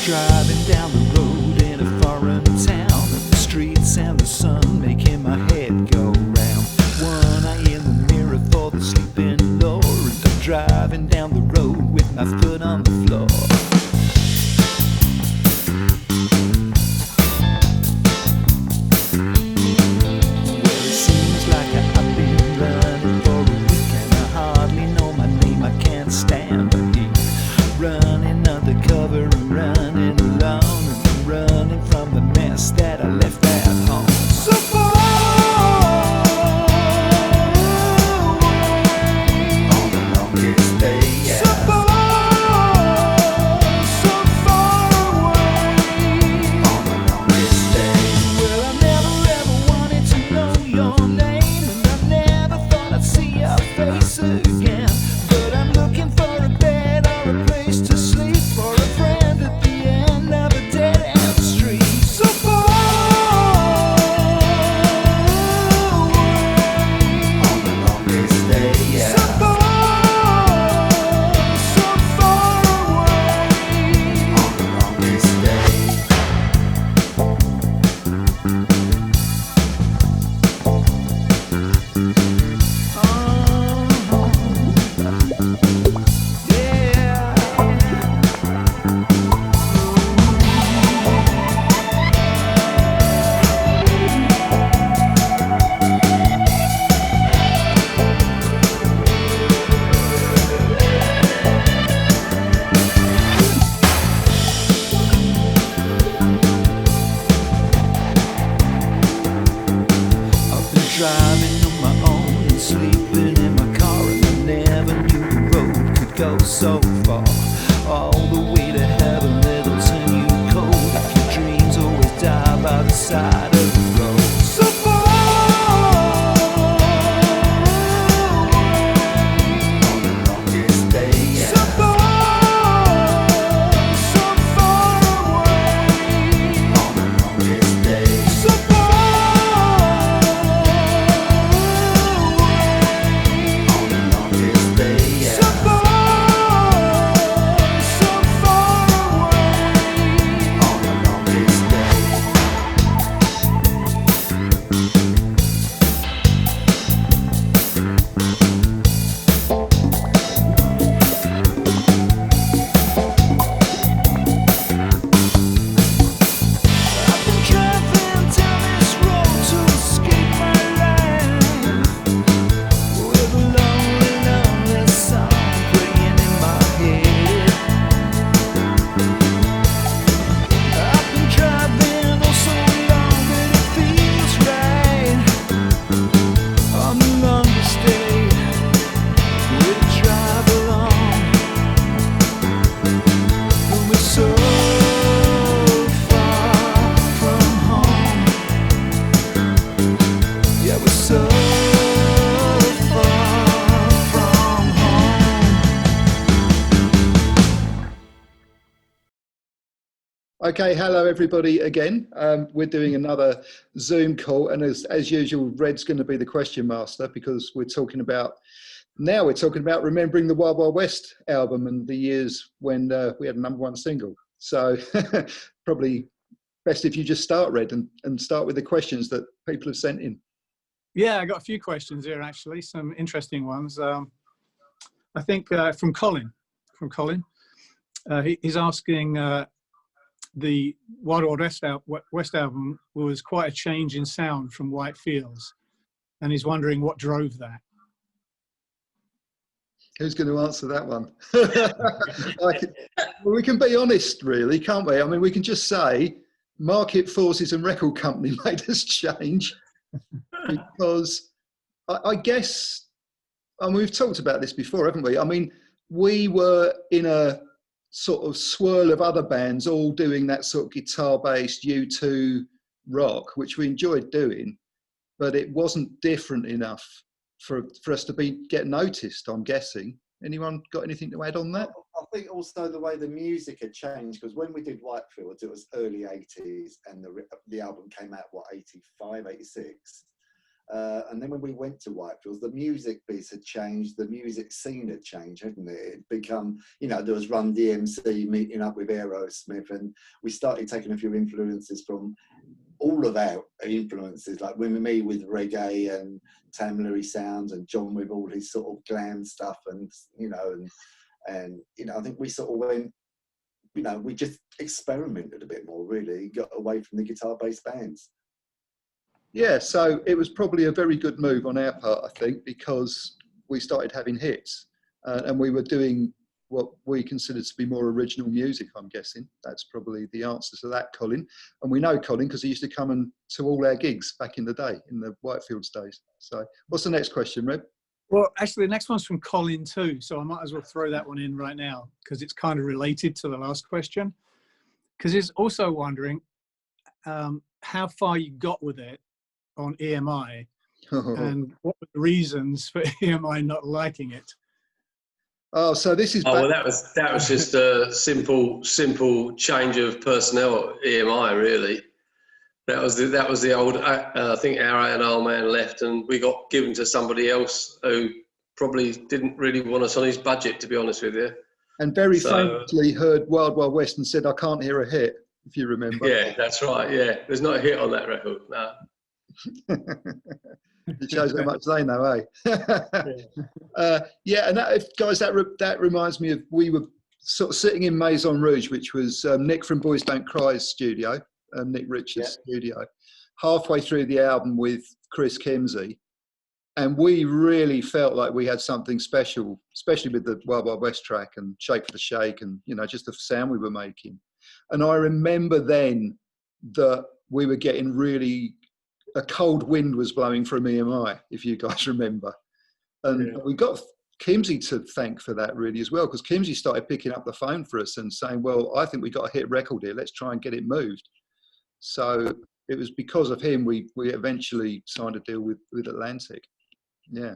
Driving down the road in a foreign town, the streets and the sun making my head go round. One eye in the mirror for the sleeping Lord, and I'm driving down the road with my foot on the floor. Well, it seems like I've been running for a week, and I hardly know my name. I can't stand the heat. Running undercover and running alone, and I'm running from the mess that I left at home. So far away on the longest day, yeah. So far away on the longest day. Well, I never ever wanted to know your name, and I never thought I'd see your face again. But I'm looking for a bed or a place to sleep, for a friend at the end of a dead-end street. So far away on the longest day, yeah. So far away on the longest day. I've been driving on my own and sleeping in my car, and I never knew the road could go so far. All the way to heaven, it'll turn you cold if your dreams always die by the side of the road. So far away on the longest day, yeah. So far away on the longest day. So far away on the longest day, yeah. So far away on the longest day. I've been driving down this road to escape my life, with a lonely, lonely song playing in my head. I've been driving oh so long that it feels right. On the longest day, we'll drive along, and we're so far from home. Yeah, we're so far from home. Okay, hello everybody again. We're doing another Zoom call, and as usual, Red's going to be the question master, because we're talking about remembering the Wild Wild West album and the years when we had a #1 single. So probably best if you just start, Red, and start with the questions that people have sent in. Yeah, I got a few questions here, actually, some interesting ones. I think from Colin. He's asking, the Wild Wild West album was quite a change in sound from White Fields, and he's wondering what drove that. Who's going to answer that one? Well, we can be honest, really, can't we? I mean, we can just say market forces and record company made us change, because I guess, and we've talked about this before, haven't we? I mean, we were in a sort of swirl of other bands all doing that sort of guitar-based U2 rock, which we enjoyed doing, but it wasn't different enough for us to get noticed, I'm guessing. Anyone got anything to add on that? I think also the way the music had changed, because when we did Whitefields, it was early 80s, and the album came out, 85, 86. And then when we went to Whitefields, the music bits had changed, the music scene had changed, hadn't it? It'd become, you know, there was Run DMC meeting up with Aerosmith, and we started taking a few influences from all of our influences, like me with reggae and Tamlery sounds, and John with all his sort of glam stuff, and you know, and you know, I think we sort of went, you know, we just experimented a bit more, really, got away from the guitar-based bands. Yeah, so it was probably a very good move on our part, I think, because we started having hits, and we were doing what we considered to be more original music, I'm guessing. That's probably the answer to that, Colin. And we know Colin because he used to come to all our gigs back in the day, in the Whitefields days. So what's the next question, Reb? Well, actually, the next one's from Colin too, so I might as well throw that one in right now because it's kind of related to the last question. Because he's also wondering how far you got with it on EMI and what were the reasons for EMI not liking it. Oh, so this is. Oh, well, that was just a simple change of personnel at EMI, really. That was the old. I think our A&R man left, and we got given to somebody else who probably didn't really want us on his budget, to be honest with you. And very famously heard Wild Wild West and said, "I can't hear a hit," if you remember. Yeah, that's right. Yeah, there's not a hit on that record. No. It shows how much they know, eh? Yeah, and guys, that reminds me of, we were sort of sitting in Maison Rouge, which was Nick from Boys Don't Cry's studio, Nick Richards' studio, halfway through the album with Chris Kimsey, and we really felt like we had something special, especially with the Wild Wild West track and Shake for the Shake, and you know, just the sound we were making. And I remember then that we were getting really, a cold wind was blowing from EMI, if you guys remember. And we got Kimsey to thank for that really as well, because Kimsey started picking up the phone for us and saying, well, I think we got a hit record here, let's try and get it moved. So it was because of him we eventually signed a deal with Atlantic. Yeah.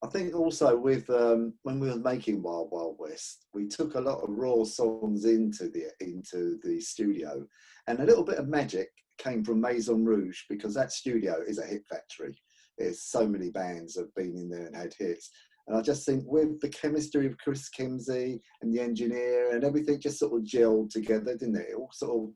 I think also with when we were making Wild Wild West, we took a lot of raw songs into the studio, and a little bit of magic came from Maison Rouge, because that studio is a hit factory. There's so many bands have been in there and had hits. And I just think with the chemistry of Chris Kimsey and the engineer and everything just sort of gelled together, didn't it? It all sort of,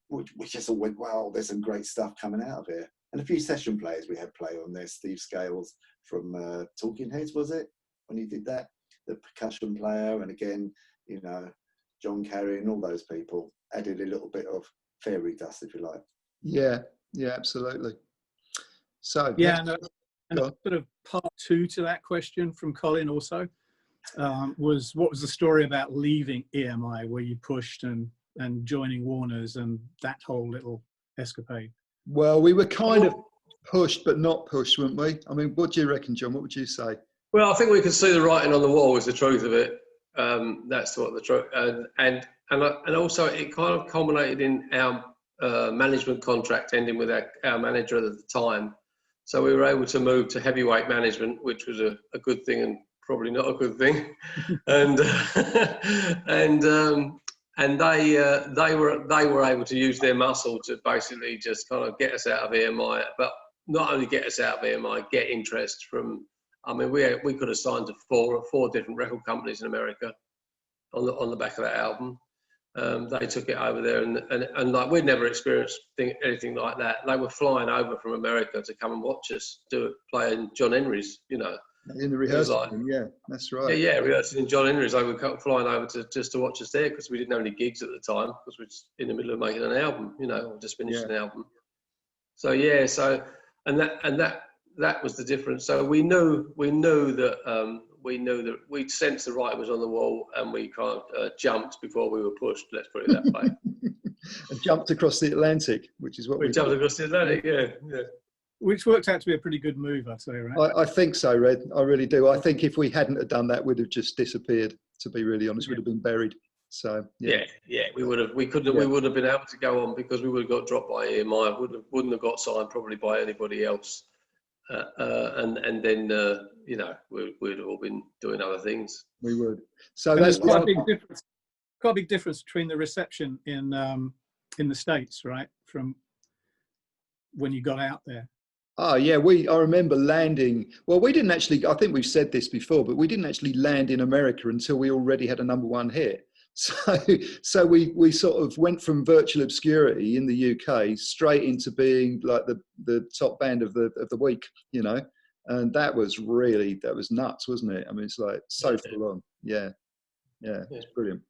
we just all went, wow, there's some great stuff coming out of here. And a few session players we had play on there. Steve Scales from Talking Heads, was it? When he did that? The percussion player, and again, you know, John Carey and all those people added a little bit of fairy dust, if you like. Yeah, absolutely. So yeah, and a sort of part two to that question from Colin also was, what was the story about leaving EMI, where you pushed and joining Warner's and that whole little escapade? Well, we were kind of pushed, but not pushed, weren't we? I mean, what do you reckon, John? What would you say? Well, I think we could see the writing on the wall, is the truth of it. That's what the truth, and also it kind of culminated in our management contract ending with our manager at the time. So we were able to move to heavyweight management, which was a good thing and probably not a good thing. And they were able to use their muscle to basically just kind of get us out of EMI, but not only get us out of EMI, get interest from. I mean, we could have signed to four different record companies in America on the back of that album. They took it over there, and like, we'd never experienced anything like that. They were flying over from America to come and watch us play in John Henry's, you know. In the rehearsal, yeah, that's right. Yeah, rehearsing in John Henry's. They were flying over just to watch us there, because we didn't have any gigs at the time, because we were in the middle of making an album, you know, or just finished an album. So yeah, and that was the difference. So we knew that we'd sensed the writing was on the wall, and we kind of jumped before we were pushed. Let's put it that way. And jumped across the Atlantic, which is what we jumped across the Atlantic. Yeah. Which worked out to be a pretty good move, I'd say, right? I think so, Red. I really do. I think if we hadn't have done that, we'd have just disappeared. To be really honest, we'd have been buried. So yeah, we would have. We couldn't. We would have been able to go on, because we would have got dropped by EMI. Wouldn't have got signed probably by anybody else. And then you know, we'd have all been doing other things. We would. So and that's quite a big difference. Quite a big difference between the reception in the States, right, from when you got out there. Oh yeah, I remember landing. Well, we didn't actually. I think we've said this before, but we didn't actually land in America until we already had a #1 hit. So we sort of went from virtual obscurity in the UK straight into being like the top band of the week, you know, and that was nuts, wasn't it? I mean, it's like so full on. Yeah, it's brilliant.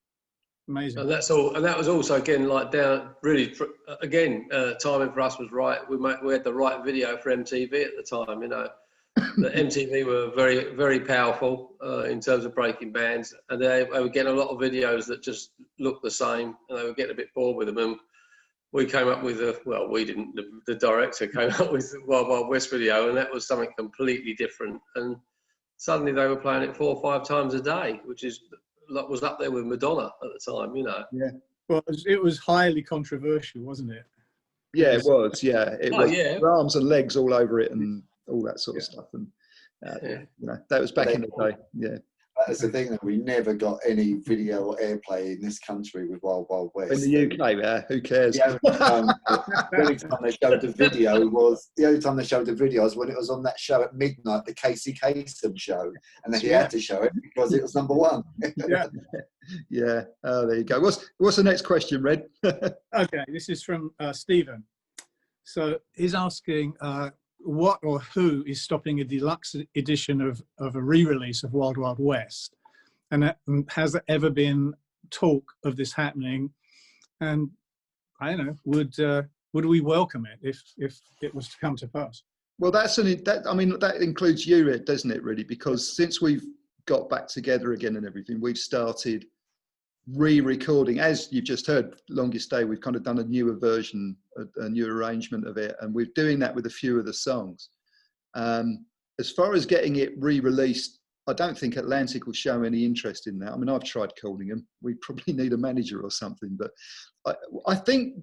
Amazing. And that's all. And that was also again like down really again timing for us was right. We had the right video for MTV at the time, you know. The MTV were very, very powerful in terms of breaking bands, and they were getting a lot of videos that just looked the same, and they were getting a bit bored with them. And we came up with we didn't. The director came up with the Wild Wild West video, and that was something completely different. And suddenly they were playing it 4 or 5 times a day, which was up there with Madonna at the time, you know. Yeah. Well, it was highly controversial, wasn't it? Yeah, it was. Yeah, it was. Yeah. Arms and legs all over it, and all that sort of stuff. And you know, that was back in the day. Yeah. That's the thing, that we never got any video or airplay in this country with Wild Wild West. In the UK, yeah, who cares? The only time they showed the video was when it was on that show at midnight, the Casey Kasem show, and then he had to show it because it was #1. Yeah. Yeah. Oh, there you go. What's the next question, Red? Okay, this is from Stephen. So he's asking what or who is stopping a deluxe edition of a re-release of Wild Wild West, and has there ever been talk of this happening? And I don't know, would we welcome it if it was to come to pass? Well, that includes you, doesn't it? Really, because since we've got back together again and everything, we've started re-recording, as you've just heard, Longest Day. We've kind of done a newer version, a new arrangement of it, and we're doing that with a few of the songs. As far as getting it re-released, I don't think Atlantic will show any interest in that. I mean, I've tried calling them. We probably need a manager or something, but I think.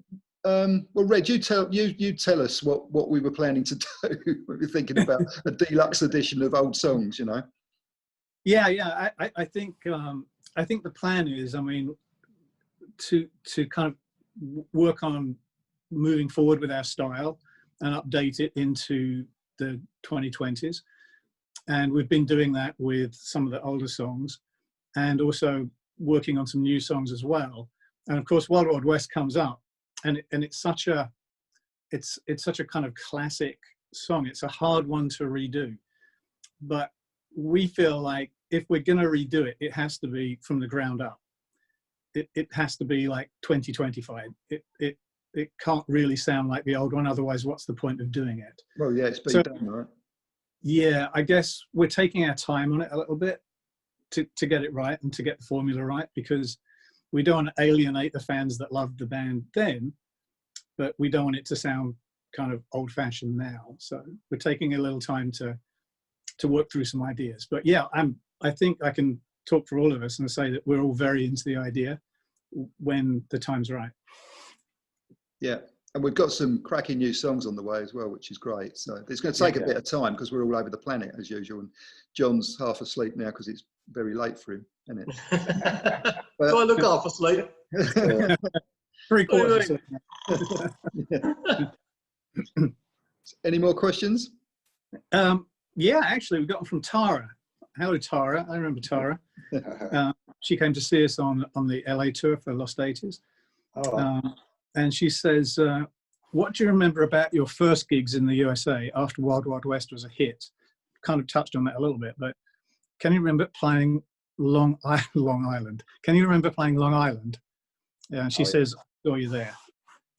Well, Red, you tell us what we were planning to do. We were thinking about a deluxe edition of old songs, you know. Yeah. I think the plan is, I mean, to kind of work on moving forward with our style and update it into the 2020s. And we've been doing that with some of the older songs, and also working on some new songs as well. And of course, Wild Wild West comes up, and it's such a kind of classic song. It's a hard one to redo, but we feel like if we're going to redo it, it has to be from the ground up. It has to be like 2025. It can't really sound like the old one. Otherwise, what's the point of doing it? Well, yeah, it's been done, right? Yeah, I guess we're taking our time on it a little bit to get it right and to get the formula right, because we don't want to alienate the fans that loved the band then, but we don't want it to sound kind of old-fashioned now. So we're taking a little time to work through some ideas. But yeah, I think I can talk for all of us and say that we're all very into the idea when the time's right. Yeah, and we've got some cracking new songs on the way as well, which is great. So it's going to take a bit of time because we're all over the planet as usual, and John's half asleep now because it's very late for him, isn't it? Do I look half asleep? 3/4 asleep. Any more questions? Yeah, actually, we got one from Tara. Hello, Tara. I remember Tara. She came to see us on the LA tour for Lost 80s. And she says, what do you remember about your first gigs in the USA after Wild Wild West was a hit? Kind of touched on that a little bit, but can you remember playing Long Island? Can you remember playing Long Island? And she says, "Oh, you're there."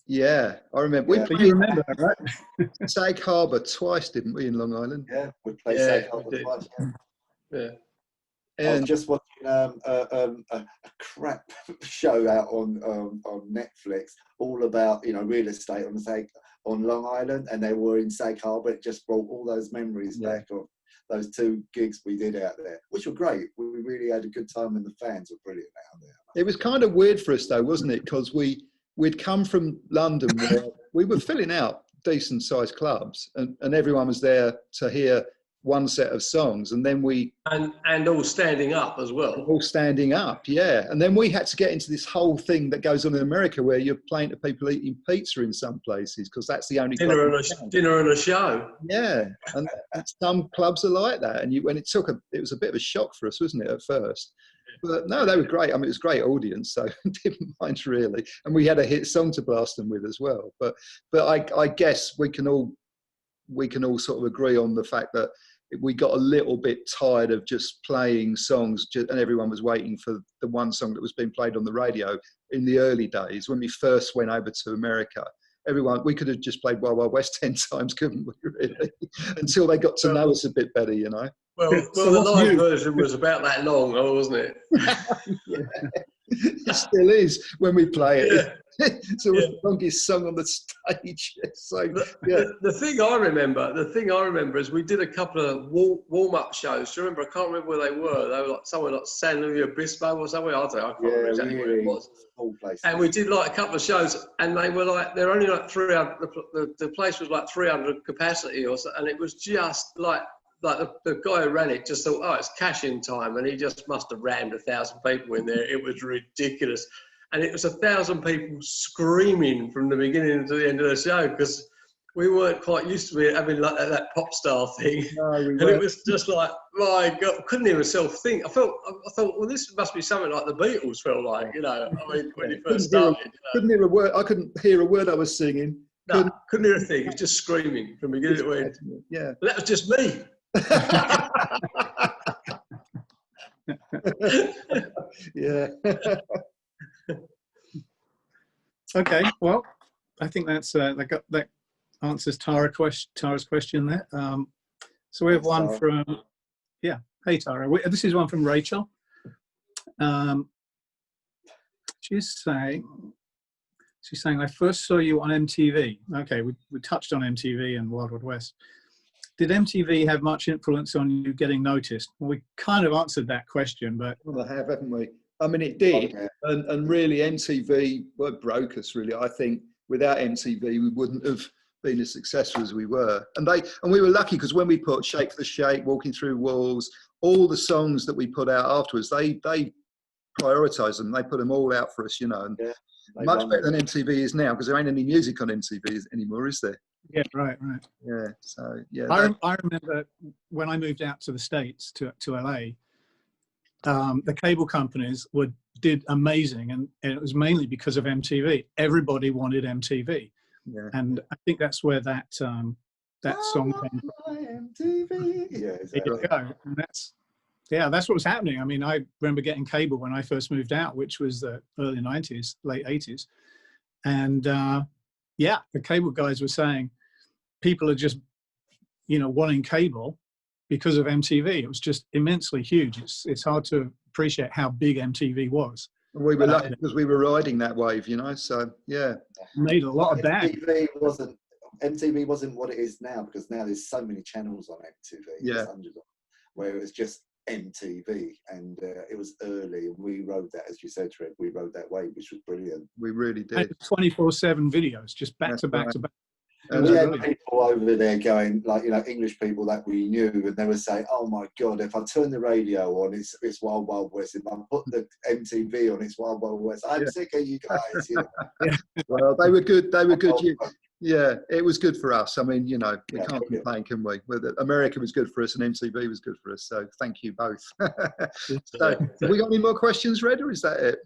Yeah, I remember. Yeah. You remember that, right? Sag Harbor twice, didn't we, in Long Island? Yeah, we played Sag Harbor twice. Yeah. I was just watching a crap show out on Netflix, all about real estate on Long Island, and they were in Sag Harbor. It just brought all those memories back of those 2 gigs we did out there, which were great. We really had a good time, and the fans were brilliant out there. It was kind of weird for us though, wasn't it? Because we'd come from London where we were filling out decent sized clubs, and everyone was there to hear one set of songs, and then we and all standing up as well. all standing up, yeah. And then we had to get into this whole thing that goes on in America, where you're playing to people eating pizza in some places because that's the only Dinner club and in town. dinner and a show. Yeah, and some clubs are like that. And it was a bit of a shock for us, wasn't it, at first? But no, they were great. I mean, it was a great audience, so didn't mind really. And we had a hit song to blast them with as well. But I guess we can all sort of agree on the fact that we got a little bit tired of just playing songs, and everyone was waiting for the one song that was being played on the radio in the early days when we first went over to America. We could have just played Wild Wild West 10 times, couldn't we, really? Until they got to know us a bit better, you know? Well, So the what's live new? version was about that long, wasn't it? Yeah. It still is when we play it. Yeah. It's always the longest song on the stage. So, yeah. The thing I remember is we did a couple of warm-up shows. Do you remember? I can't remember where they were. They were like somewhere like San Luis Obispo or somewhere. I don't know. I can't remember exactly where it was. Small place. And we did like a couple of shows, and they were like, they're only like 300. The place was like 300 capacity or so, and it was just like the guy who ran it just thought, oh, it's cash-in time, and he just must have rammed 1,000 people in there. It was ridiculous. And it was 1,000 people screaming from the beginning to the end of the show because we weren't quite used to it having like that pop star thing. No, and it was just like, my God, couldn't hear myself think. I thought, well, this must be something like the Beatles felt like, you know, I mean, when you first started. Couldn't hear a word. I couldn't hear a word I was singing. No, couldn't hear a thing. It was just screaming from beginning to end. Yeah. But that was just me. Yeah. Okay, well, I think that answers Tara's question there. So we have one from, hey Tara, this is one from Rachel. She's saying, I first saw you on MTV. Okay, we touched on MTV and Wild Wild West. Did MTV have much influence on you getting noticed? Well, we kind of answered that question, but... Well, they have, haven't we? I mean, it did. Okay. And really, MTV broke us, really. I think without MTV, we wouldn't have been as successful as we were. And we were lucky because when we put Shake for the Shake, Walking Through Walls, all the songs that we put out afterwards, they prioritised them. They put them all out for us, you know. And much better than MTV is now because there ain't any music on MTV anymore, is there? yeah, right. Yeah. So, yeah. I remember when I moved out to the States, to LA, the cable companies did amazing, and it was mainly because of MTV. Everybody wanted MTV, Yeah. and I think that's where that song came from. MTV. Yeah, There exactly. you go. And that's what was happening. I mean, I remember getting cable when I first moved out, which was the early 90s, late 80s, and the cable guys were saying people are just, wanting cable because of MTV. It was just immensely huge. It's hard to appreciate how big MTV was. We were lucky because we were riding that wave, you know. So, yeah. Made a lot of bang. MTV wasn't what it is now because now there's so many channels on MTV. Yeah. There's hundreds of them, where it was just MTV, and it was early, and we rode that, as you said, Trev, we rode that wave, which was brilliant. We really And did. 24/7 videos, just back That's to back right. to back. And We had brilliant. people over there going, like, English people that we knew, and they would say, "Oh my God, if I turn the radio on, it's Wild Wild West. If I put the MTV on, it's Wild Wild West. I'm sick of you guys." well, they were good. They were good. Yeah, it was good for us. I mean, we Yeah, can't brilliant. complain, can we? America was good for us and MTV was good for us. So thank you both. So, have we got any more questions, Red, or is that it?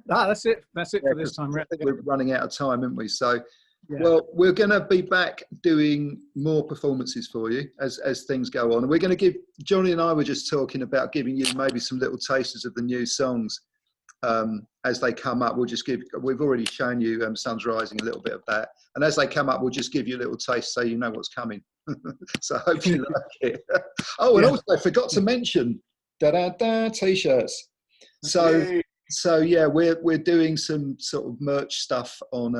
That's it. That's it Yeah, for this time. I think we're running out of time, aren't we? So, Yeah. well, we're going to be back doing more performances for you as things go on. And we're going to Johnny and I were just talking about giving you maybe some little tasters of the new songs as they come up. We've already shown you Sun's Rising, a little bit of that. And as they come up, we'll just give you a little taste so you know what's coming. So I hope you like it. Oh, and also I forgot to mention t-shirts. So yeah, we're doing some sort of merch stuff on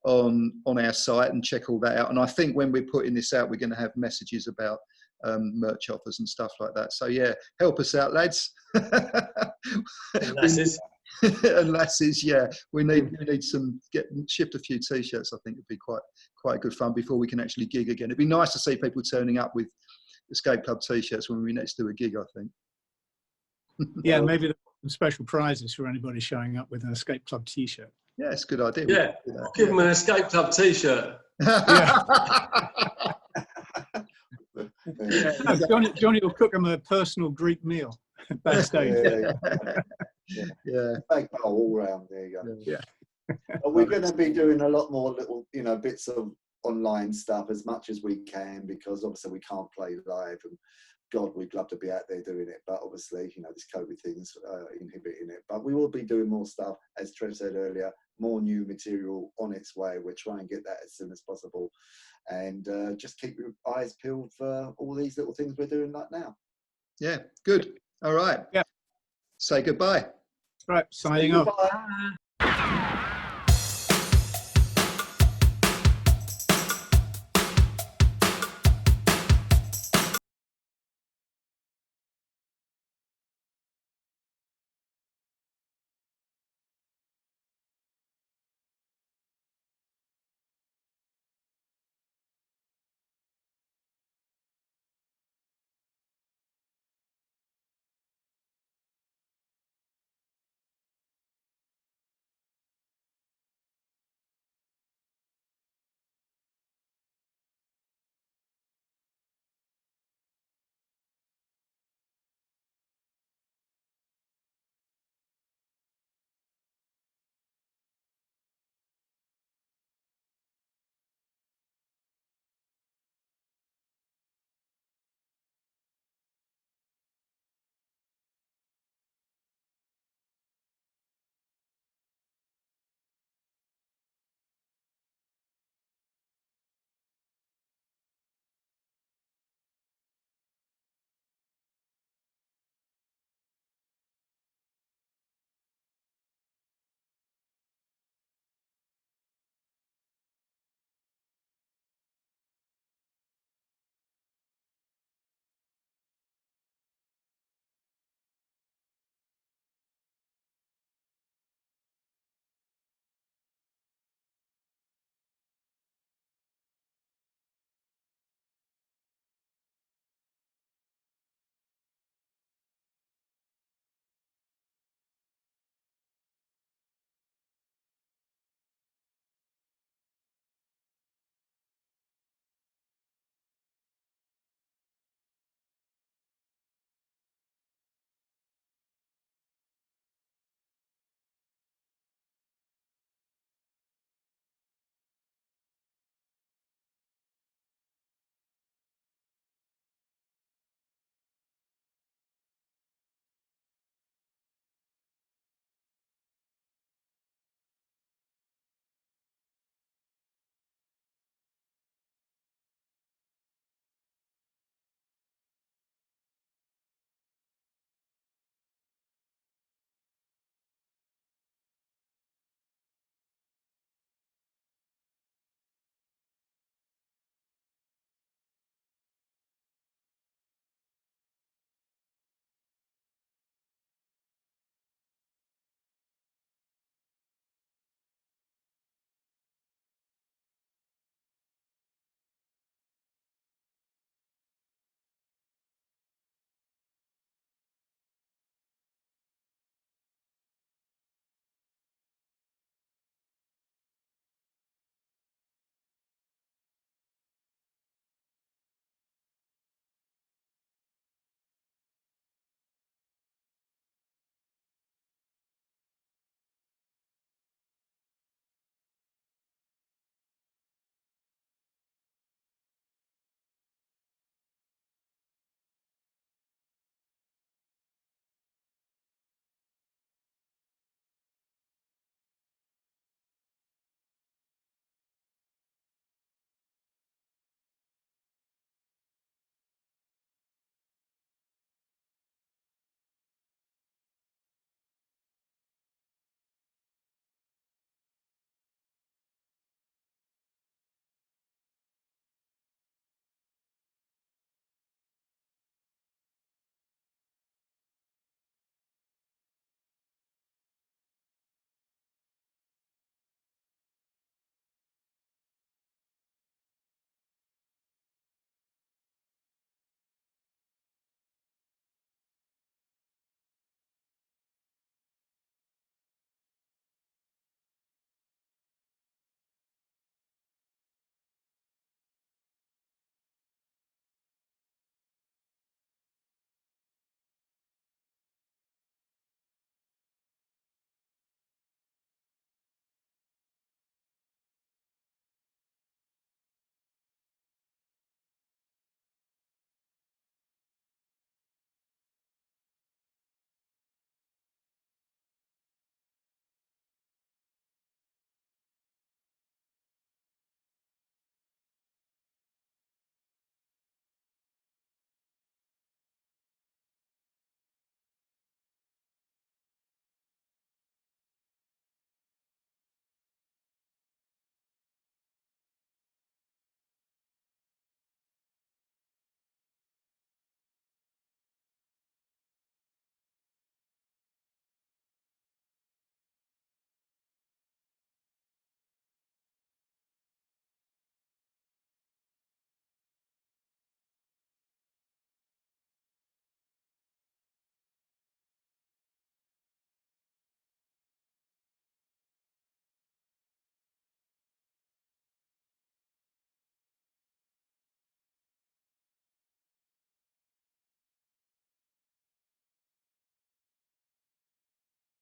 our site, and check all that out. And I think when we're putting this out, we're going to have messages about merch offers and stuff like that. So yeah, help us out, lads. And lasses, yeah. We need shipped a few t-shirts. I think it'd be quite good fun before we can actually gig again. It'd be nice to see people turning up with Escape Club t-shirts when we next do a gig, I think. Yeah, maybe there's some special prizes for anybody showing up with an Escape Club T-shirt. Yeah, it's a good idea. Yeah, I'll give them an Escape Club T-shirt. No, Johnny will cook them a personal Greek meal backstage. Yeah. Big bowl all round. There you go. Yeah. But we're going to be doing a lot more little, bits of online stuff as much as we can, because obviously we can't play live, and God, we'd love to be out there doing it, but obviously, this COVID thing's inhibiting it. But we will be doing more stuff, as Trev said earlier, more new material on its way. We'll try and get that as soon as possible, and just keep your eyes peeled for all these little things we're doing right now. Yeah, good. All right. Yeah. Say goodbye. Right, signing off. Goodbye.